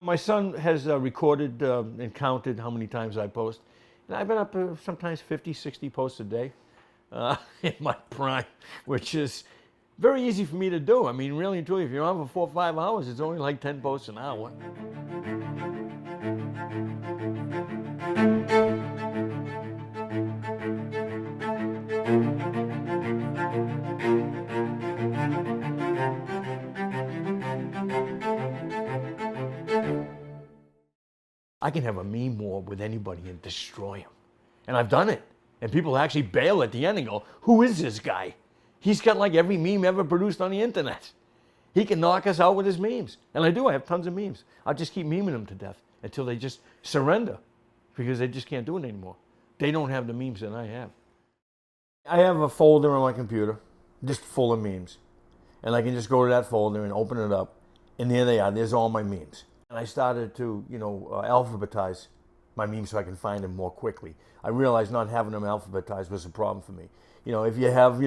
My son has recorded and counted how many times I post. And I've been up sometimes 50, 60 posts a day in my prime, which is very easy for me to do. I mean, really and truly, if you're on for 4 or 5 hours, it's only like 10 posts an hour. I can have a meme war with anybody and destroy him. And I've done it. And people actually bail at the end and go, who is this guy? He's got like every meme ever produced on the internet. He can knock us out with his memes. And I do, I have tons of memes. I'll just keep memeing them to death until they just surrender because they just can't do it anymore. They don't have the memes that I have. I have a folder on my computer just full of memes. And I can just go to that folder and open it up. And there they are, there's all my memes. And I started to, alphabetize my memes so I can find them more quickly. I realized not having them alphabetized was a problem for me. If you have,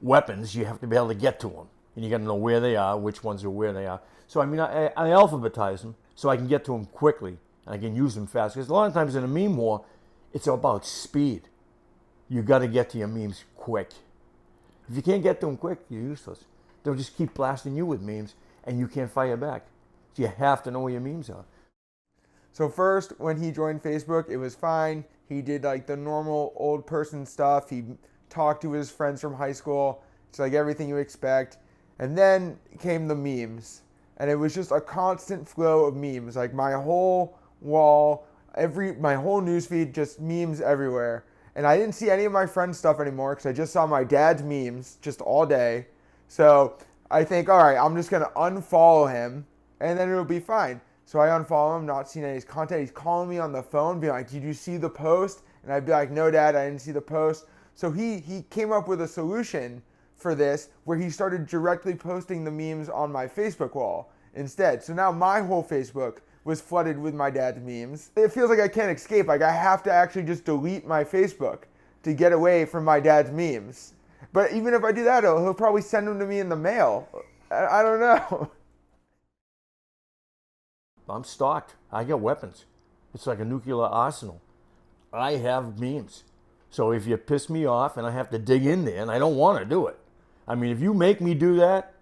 weapons, you have to be able to get to them. And you got to know where they are, which ones are where they are. So, I alphabetize them so I can get to them quickly and I can use them fast. Because a lot of times in a meme war, it's about speed. You got to get to your memes quick. If you can't get to them quick, you're useless. They'll just keep blasting you with memes and you can't fire back. So you have to know where your memes are. So first, when he joined Facebook, it was fine. He did like the normal old person stuff. He talked to his friends from high school. It's like everything you expect. And then came the memes. And it was just a constant flow of memes. Like my whole wall, my whole newsfeed, just memes everywhere. And I didn't see any of my friends' stuff anymore because I just saw my dad's memes just all day. So I think, all right, I'm just going to unfollow him and then it'll be fine. So I unfollow him, not seeing any of his content. He's calling me on the phone, being like, did you see the post? And I'd be like, no, Dad, I didn't see the post. So he came up with a solution for this where he started directly posting the memes on my Facebook wall instead. So now my whole Facebook was flooded with my dad's memes. It feels like I can't escape. Like I have to actually just delete my Facebook to get away from my dad's memes. But even if I do that, he'll probably send them to me in the mail. I don't know. I'm stocked. I got weapons. It's like a nuclear arsenal. I have memes. So if you piss me off and I have to dig in there, and I don't want to do it. I mean, if you make me do that,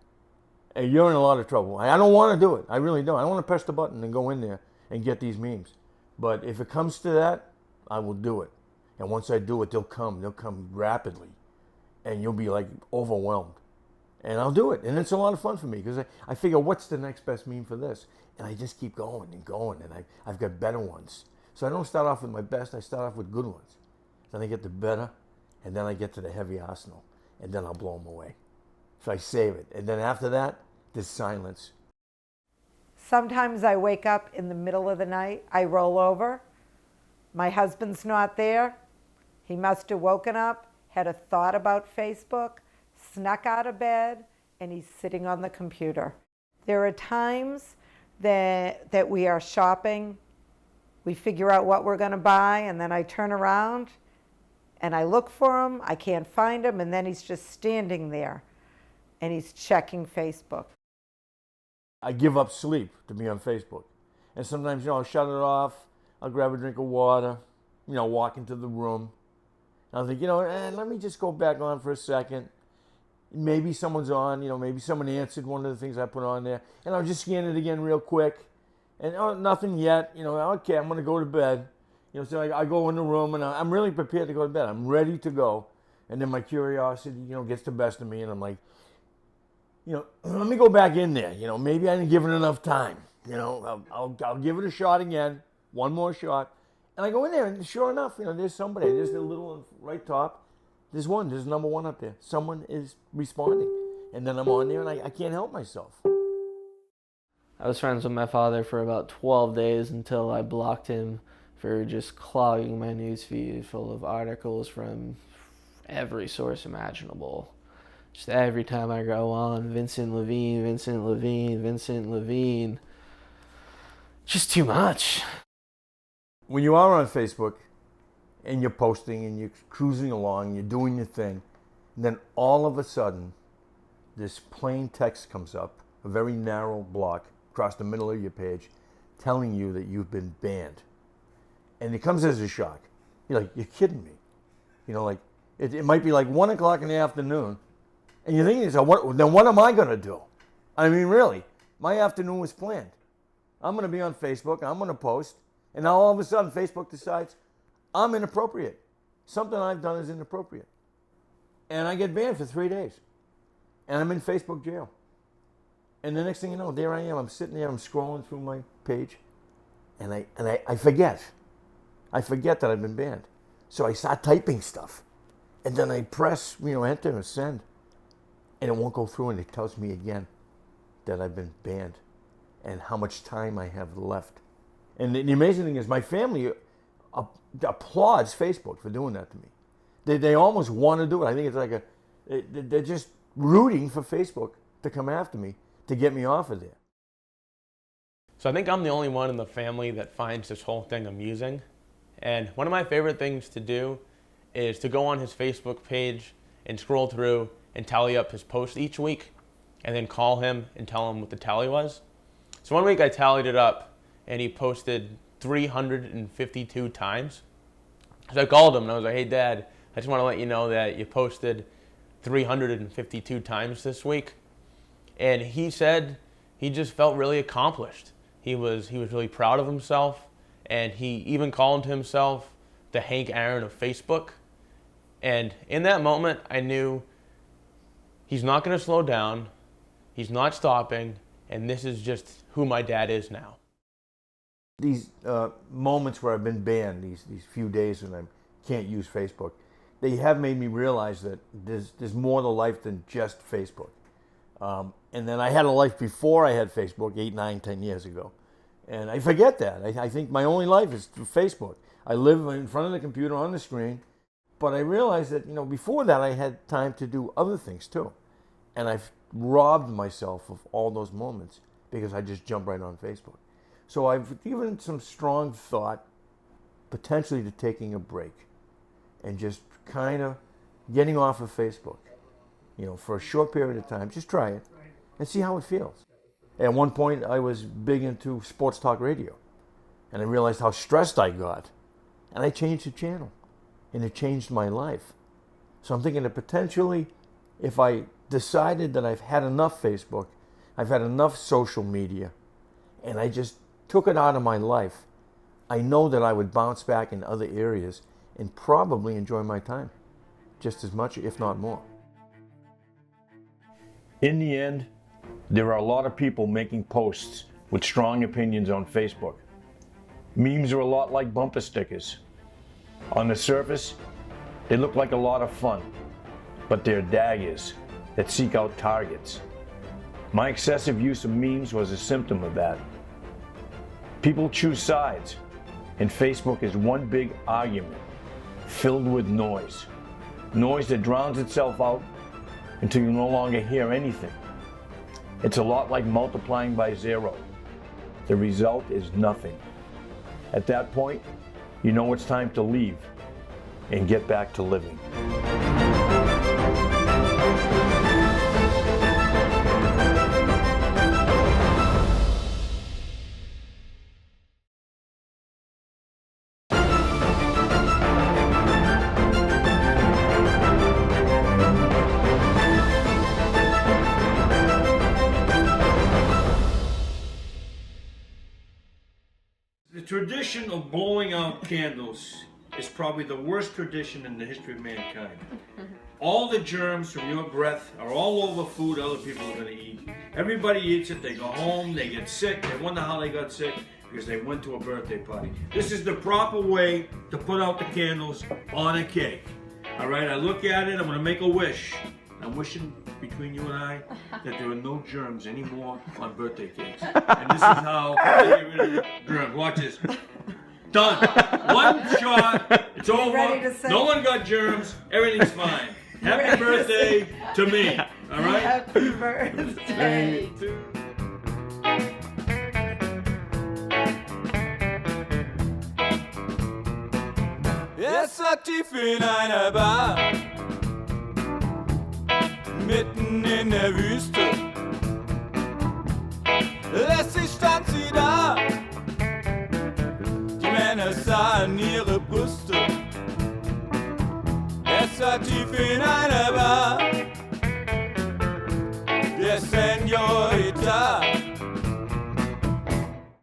you're in a lot of trouble. I don't want to do it. I really don't. I want to press the button and go in there and get these memes. But if it comes to that, I will do it. And once I do it, they'll come. They'll come rapidly. And you'll be like overwhelmed. And I'll do it. And it's a lot of fun for me because I figure what's the next best meme for this? And I just keep going and going. And I've got better ones. So I don't start off with my best. I start off with good ones. Then I get the better. And then I get to the heavy arsenal. And then I'll blow them away. So I save it. And then after that, there's silence. Sometimes I wake up in the middle of the night. I roll over. My husband's not there. He must have woken up, had a thought about Facebook, snuck out of bed, and he's sitting on the computer. There are times that we are shopping. We figure out what we're going to buy, and then I turn around and I look for him. I can't find him, and then he's just standing there and he's checking Facebook. I give up sleep to be on Facebook. And sometimes, I'll shut it off. I'll grab a drink of water, walk into the room. I'll think, let me just go back on for a second. Maybe someone's on, maybe someone answered one of the things I put on there. And I'll just scan it again real quick. And nothing yet, okay, I'm going to go to bed. So I go in the room and I'm really prepared to go to bed. I'm ready to go. And then my curiosity, gets the best of me. And I'm like, let me go back in there. Maybe I didn't give it enough time. I'll give it a shot again. One more shot. And I go in there and sure enough, there's somebody. There's the little right top. There's number one up there. Someone is responding. And then I'm on there and I can't help myself. I was friends with my father for about 12 days until I blocked him for just clogging my newsfeed full of articles from every source imaginable. Just every time I go on, Vincent Levine, Vincent Levine, Vincent Levine. Just too much. When you are on Facebook and you're posting and you're cruising along, you're doing your thing, and then all of a sudden, this plain text comes up, a very narrow block across the middle of your page. telling you that you've been banned. And it comes as a shock. You're like, you're kidding me. You know, like, it might be like 1 o'clock in the afternoon, and you're thinking, so then what am I going to do? I mean, really, my afternoon was planned. I'm going to be on Facebook, I'm going to post, and now all of a sudden Facebook decides I'm inappropriate. Something I've done is inappropriate. And I get banned for 3 days. And I'm in Facebook jail. And the next thing you know, there I am. I'm sitting there, I'm scrolling through my page, and I forget. I forget that I've been banned. So I start typing stuff. And then I press, enter and send. And it won't go through, and it tells me again that I've been banned and how much time I have left. And the amazing thing is my family applauds Facebook for doing that to me. They almost want to do it. I think it's like they're just rooting for Facebook to come after me to get me off of there. So I think I'm the only one in the family that finds this whole thing amusing. And one of my favorite things to do is to go on his Facebook page and scroll through and tally up his posts each week and then call him and tell him what the tally was. So one week I tallied it up and he posted 352 times. So I called him and I was like, hey Dad, I just want to let you know that you posted 352 times this week. And he said he just felt really accomplished. He was really proud of himself, and he even called himself the Hank Aaron of Facebook. And in that moment, I knew he's not going to slow down, he's not stopping, and this is just who my dad is now. These moments where I've been banned, these few days when I can't use Facebook, they have made me realize that there's more to life than just Facebook. And then I had a life before I had Facebook 8, 9, 10 years ago. And I forget that. I think my only life is through Facebook. I live in front of the computer on the screen. But I realized that, before that I had time to do other things too. And I've robbed myself of all those moments because I just jump right on Facebook. So I've given some strong thought potentially to taking a break and just kind of getting off of Facebook, for a short period of time. Just try it and see how it feels. At one point, I was big into sports talk radio, and I realized how stressed I got, and I changed the channel, and it changed my life. So I'm thinking that potentially, if I decided that I've had enough Facebook, I've had enough social media, and I just took it out of my life, I know that I would bounce back in other areas and probably enjoy my time just as much, if not more. In the end, there are a lot of people making posts with strong opinions on Facebook. Memes are a lot like bumper stickers. On the surface, they look like a lot of fun, but they're daggers that seek out targets. My excessive use of memes was a symptom of that. People choose sides, and Facebook is one big argument filled with noise. Noise that drowns itself out until you no longer hear anything. It's a lot like multiplying by zero. The result is nothing. At that point, you know it's time to leave and get back to living. The tradition of blowing out candles is probably the worst tradition in the history of mankind. All the germs from your breath are all over food other people are going to eat. Everybody eats it, they go home, they get sick, they wonder how they got sick because they went to a birthday party. This is the proper way to put out the candles on a cake. All right, I look at it, I'm going to make a wish. I'm wishing between you and I that there are no germs anymore on birthday cakes. And this is how I get rid of the germs. Watch this. Done. One shot. It's over. No one got germs. Everything's fine. Happy birthday to me. All right? Happy birthday. Er satt tief in einer Bar, mitten in der Wüste. Lässig stand sie da, sahen ihre Brüste. Es war tief in einer Bar. Der Senor